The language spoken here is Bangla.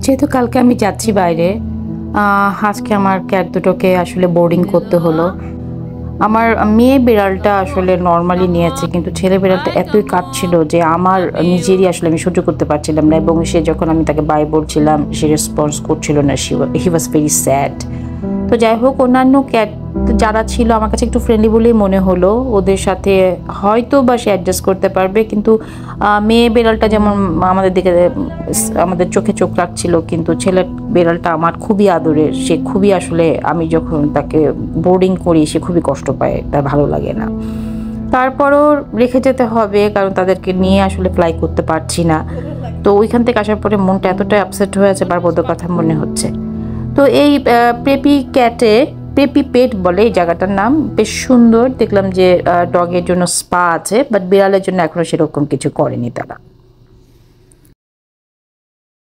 যেহেতু কালকে আমি যাচ্ছি বাইরে, আজকে আমার ক্যাট দুটোকে আসলে বোর্ডিং করতে হলো। আমার মেয়ে বিড়ালটা আসলে নর্মালি নিয়েছে, কিন্তু ছেলে বিড়ালটা এতই কাঁদছিল যে আমার নিজেরই আসলে আমি সহ্য করতে পারছিলাম না, এবং সে যখন আমি তাকে বাই বলছিলাম সে রেসপন্স করছিল না। হি ওয়াজ ভেরি স্যাড। তো যাই হোক, অন্যান্য ক্যাট যারা ছিল আমার কাছে একটু ফ্রেন্ডলি বলেই মনে হলো। ওদের সাথে হয়তো বা সে অ্যাডজাস্ট করতে পারবে, কিন্তু মেয়ে বিড়ালটা যেমন আমাদের দিকে আমাদের চোখে চোখ রাখছিল, কিন্তু ছেলে বিড়ালটা আমার খুবই আদরের। সে খুবই আসলে, আমি যখন তাকে বোর্ডিং করি সে খুবই কষ্ট পায়, তার ভালো লাগে না। তারপরও রেখে যেতে হবে, কারণ তাদেরকে নিয়ে আসলে ফ্লাই করতে পারছি না। তো ওইখান থেকে আসার পরে মনটা এতটাই আপসেট হয়ে আছে, বারবার ওদের কথা মনে হচ্ছে। তো এই প্রেপি ক্যাটে, প্রেপি পেট বলে এই জায়গাটার নাম, বেশ সুন্দর। দেখলাম যে ডগের জন্য স্পা আছে, বাট বিড়ালের জন্য এখনো সেরকম কিছু করেনি তারা।